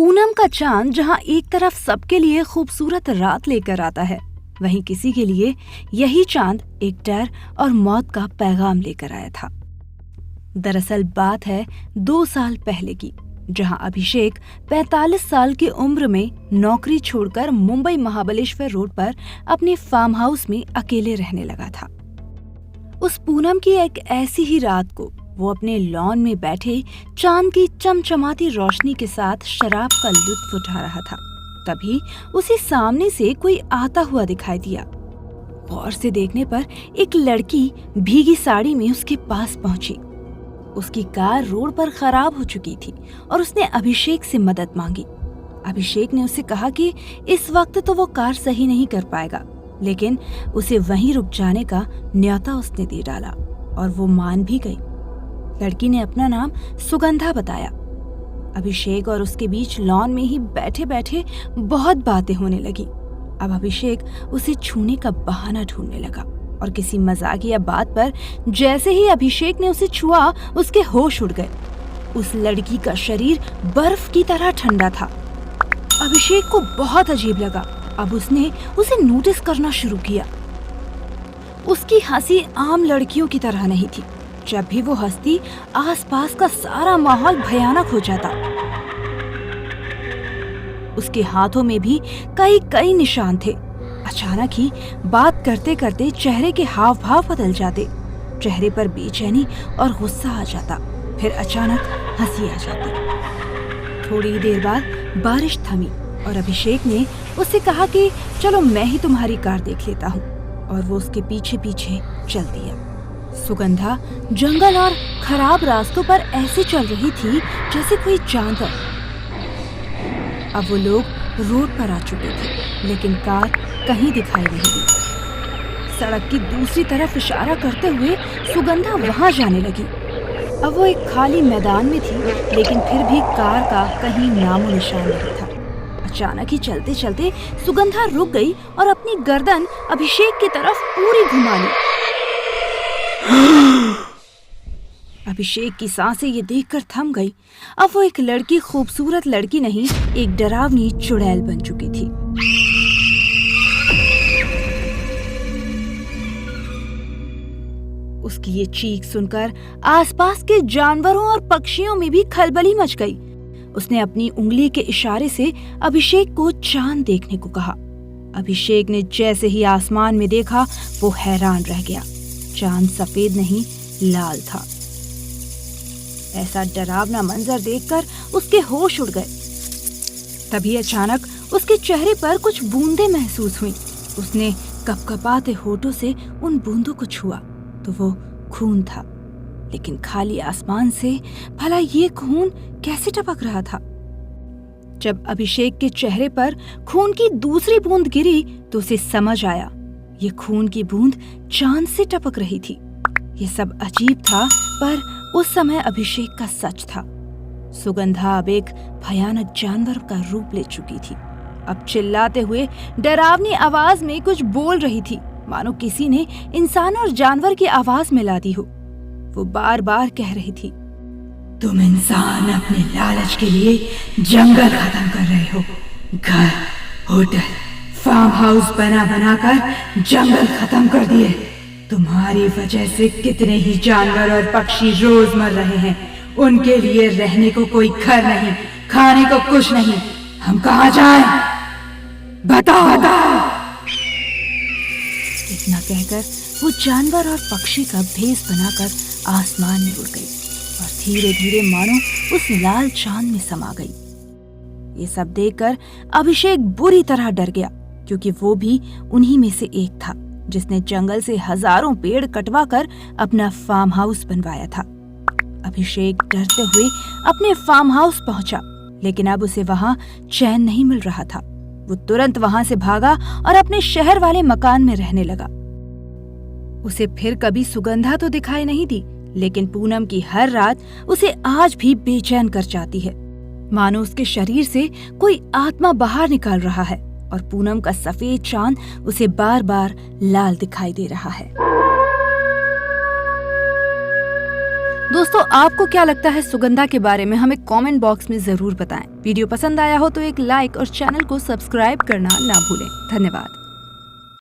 पूनम का चांद जहाँ एक तरफ सबके लिए खूबसूरत रात लेकर आता है, वहीं किसी के लिए यही चांद एक डर और मौत का पैगाम लेकर आया था। दरअसल बात है 2 साल पहले की, जहां अभिषेक 45 साल की उम्र में नौकरी छोड़कर मुंबई महाबलेश्वर रोड पर अपने फार्म हाउस में अकेले रहने लगा था। उस पूनम की एक ऐसी ही रात को वो अपने लॉन में बैठे चांद की चमचमाती रोशनी के साथ शराब का लुत्फ उठा रहा था। तभी उसे सामने से कोई आता हुआ दिखाई दिया। गौर से देखने पर एक लड़की भीगी साड़ी में उसके पास पहुंची। उसकी कार रोड पर खराब हो चुकी थी और उसने अभिषेक से मदद मांगी। अभिषेक ने उससे कहा कि इस वक्त तो वो कार सही नहीं कर पाएगा, लेकिन उसे वहीं रुक जाने का न्योता उसने दे डाला और वो मान भी गई। लड़की ने अपना नाम सुगंधा बताया। अभिषेक और उसके बीच लॉन में ही बैठे बैठे बहुत बातें होने लगी। अब अभिषेक उसे छूने का बहाना ढूंढने लगा और किसी मजाकिया बात पर जैसे ही अभिषेक ने उसे छुआ, उसके होश उड़ गए। उस लड़की का शरीर बर्फ की तरह ठंडा था। अभिषेक को बहुत अजीब लगा। अब उसने उसे नोटिस करना शुरू किया। उसकी हंसी आम लड़कियों की तरह नहीं थी। जब भी वो हंसती, आसपास का सारा माहौल भयानक हो जाता। उसके हाथों में भी कई निशान थे। अचानक ही बात करते करते चेहरे के हाव भाव बदल जाते। चेहरे पर बेचैनी और गुस्सा आ जाता, फिर अचानक हंसी आ जाती। थोड़ी देर बाद बारिश थमी और अभिषेक ने उससे कहा कि चलो मैं ही तुम्हारी कार देख लेता हूँ, और वो उसके पीछे पीछे चल दिया। सुगंधा जंगल और खराब रास्तों पर ऐसे चल रही थी जैसे कोई जानवर। अब वो लोग रोड पर आ चुके थे, लेकिन कार कहीं दिखाई नहीं दी। सड़क की दूसरी तरफ इशारा करते हुए सुगंधा वहां जाने लगी। अब वो एक खाली मैदान में थी, लेकिन फिर भी कार का कहीं नामो निशान नहीं था। अचानक ही चलते चलते सुगंधा रुक गई और अपनी गर्दन अभिषेक की तरफ पूरी घुमा ली। अभिषेक की सांसें ये देखकर थम गई। अब वो एक लड़की खूबसूरत लड़की नहीं, एक डरावनी चुड़ैल बन चुकी थी। उसकी ये चीख सुनकर आसपास के जानवरों और पक्षियों में भी खलबली मच गई। उसने अपनी उंगली के इशारे से अभिषेक को चांद देखने को कहा। अभिषेक ने जैसे ही आसमान में देखा, वो हैरान रह गया। चांद सफेद नहीं, लाल था। ऐसा डरावना मंजर देखकर उसके होश उड़ गए। तभी अचानक उसके चेहरे पर कुछ बूंदें महसूस हुईं। उसने कपकपाते होठों से उन बूंदों को छुआ तो वो खून था, लेकिन खाली आसमान से भला ये खून कैसे टपक रहा था? जब अभिषेक के चेहरे पर खून की दूसरी बूंद गिरी तो उसे समझ आया, ये खून की बूंद चांद से टपक रही थी। ये सब अजीब था, पर उस समय अभिषेक का सच था। सुगंधा अब एक भयानक जानवर का रूप ले चुकी थी। अब चिल्लाते हुए डरावनी आवाज में कुछ बोल रही थी, मानो किसी ने इंसान और जानवर की आवाज मिला दी हो। वो बार बार कह रही थी, तुम इंसान अपने लालच के लिए जंगल खत्म कर रहे हो। घर, होटल, फार्म हाउस बना कर जंगल खत्म कर दिए। तुम्हारी वजह से कितने ही जानवर और पक्षी रोज मर रहे हैं। उनके लिए रहने को कोई घर नहीं, खाने को कुछ नहीं। हम कहाँ जाएं? बताओ। इतना कहकर वो जानवर और पक्षी का भेष बनाकर आसमान में उड़ गई और धीरे धीरे मानो उस लाल चांद में समा गई। ये सब देखकर अभिषेक बुरी तरह डर गया, क्योंकि वो भी उन्हीं में से एक था जिसने जंगल से हजारों पेड़ कटवा कर अपना फार्म हाउस बनवाया था। अभिषेक डरते हुए अपने फार्म हाउस पहुंचा, लेकिन अब उसे वहां चैन नहीं मिल रहा था। वो तुरंत वहां से भागा और अपने शहर वाले मकान में रहने लगा। उसे फिर कभी सुगंधा तो दिखाई नहीं दी, लेकिन पूनम की हर रात उसे आज भी बेचैन कर जाती है, मानो उसके शरीर से कोई आत्मा बाहर निकाल रहा है और पूनम का सफेद चांद उसे बार बार लाल दिखाई दे रहा है। दोस्तों, आपको क्या लगता है सुगंधा के बारे में? हमें कमेंट बॉक्स में जरूर बताएं। वीडियो पसंद आया हो तो एक लाइक और चैनल को सब्सक्राइब करना ना भूलें। धन्यवाद।